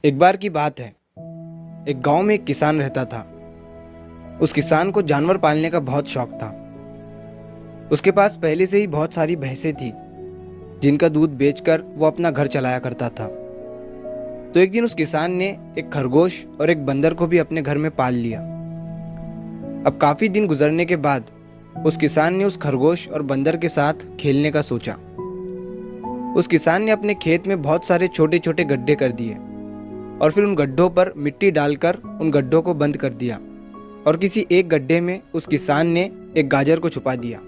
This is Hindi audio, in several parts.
एक बार की बात है। एक गांव में एक किसान रहता था। उस किसान को जानवर पालने का बहुत शौक था। उसके पास पहले से ही बहुत सारी भैंसें थी जिनका दूध बेचकर वो अपना घर चलाया करता था। तो एक दिन उस किसान ने एक खरगोश और एक बंदर को भी अपने घर में पाल लिया। अब काफी दिन गुजरने के बाद उस किसान ने उस खरगोश और बंदर के साथ खेलने का सोचा। उस किसान ने अपने खेत में बहुत सारे छोटे छोटे गड्ढे कर दिए और फिर उन गड्ढों पर मिट्टी डालकर उन गड्ढों को बंद कर दिया और किसी एक गड्ढे में उस किसान ने एक गाजर को छुपा दिया।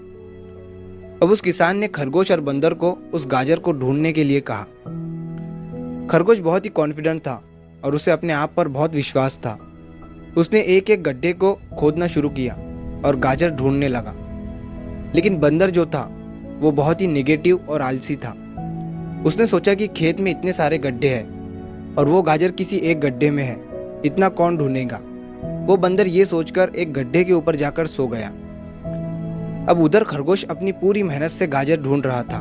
अब उस किसान ने खरगोश और बंदर को उस गाजर को ढूंढने के लिए कहा। खरगोश बहुत ही कॉन्फिडेंट था और उसे अपने आप पर बहुत विश्वास था। उसने एक एक गड्ढे को खोदना शुरू किया और गाजर ढूंढने लगा। लेकिन बंदर जो था वो बहुत ही नेगेटिव और आलसी था। उसने सोचा कि खेत में इतने सारे गड्ढे हैं और वो गाजर किसी एक गड्ढे में है, इतना कौन ढूंढेगा। वो बंदर ये सोचकर एक गड्ढे के ऊपर जाकर सो गया। अब उधर खरगोश अपनी पूरी मेहनत से गाजर ढूंढ रहा था।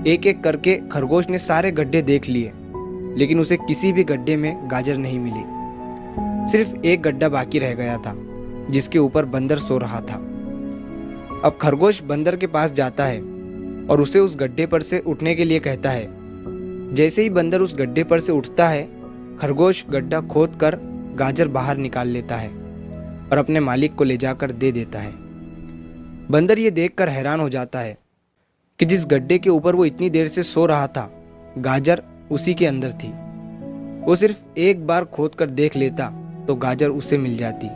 एक एक करके खरगोश ने सारे गड्ढे देख लिए, लेकिन उसे किसी भी गड्ढे में गाजर नहीं मिली। सिर्फ एक गड्ढा बाकी रह गया था जिसके ऊपर बंदर सो रहा था। अब खरगोश बंदर के पास जाता है और उसे उस गड्ढे पर से उठने के लिए कहता है। जैसे ही बंदर उस गड्ढे पर से उठता है, खरगोश गड्ढा खोद कर गाजर बाहर निकाल लेता है और अपने मालिक को ले जाकर दे देता है। बंदर ये देखकर हैरान हो जाता है कि जिस गड्ढे के ऊपर वो इतनी देर से सो रहा था, गाजर उसी के अंदर थी। वो सिर्फ एक बार खोद कर देख लेता तो गाजर उसे मिल जाती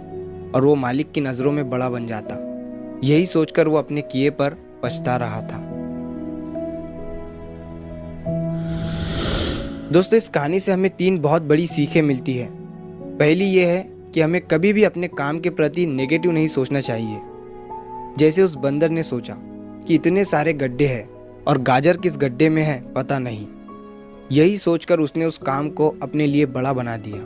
और वो मालिक की नज़रों में बड़ा बन जाता। यही सोचकर वो अपने किए पर पछता रहा था। दोस्तों, इस कहानी से हमें 3 बहुत बड़ी सीखें मिलती है। पहली ये है कि हमें कभी भी अपने काम के प्रति नेगेटिव नहीं सोचना चाहिए। जैसे उस बंदर ने सोचा कि इतने सारे गड्ढे हैं और गाजर किस गड्ढे में है पता नहीं। यही सोचकर उसने उस काम को अपने लिए बड़ा बना दिया।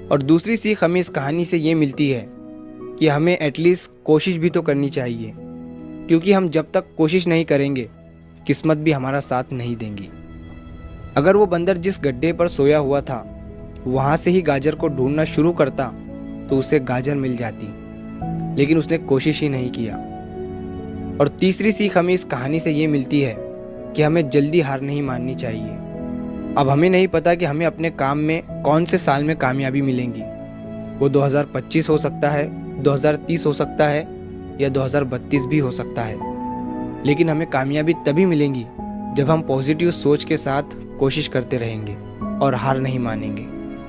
और दूसरी सीख हमें इस कहानी से ये मिलती है कि हमें एटलीस्ट कोशिश भी तो करनी चाहिए, क्योंकि हम जब तक कोशिश नहीं करेंगे किस्मत भी हमारा साथ नहीं देंगी। अगर वो बंदर जिस गड्ढे पर सोया हुआ था वहाँ से ही गाजर को ढूंढना शुरू करता तो उसे गाजर मिल जाती, लेकिन उसने कोशिश ही नहीं किया। और तीसरी सीख हमें इस कहानी से ये मिलती है कि हमें जल्दी हार नहीं माननी चाहिए। अब हमें नहीं पता कि हमें अपने काम में कौन से साल में कामयाबी मिलेंगी। वो 2025 हो सकता है, 2030 हो सकता है या 2032 भी हो सकता है, लेकिन हमें कामयाबी तभी मिलेंगी जब हम पॉजिटिव सोच के साथ कोशिश करते रहेंगे और हार नहीं मानेंगे।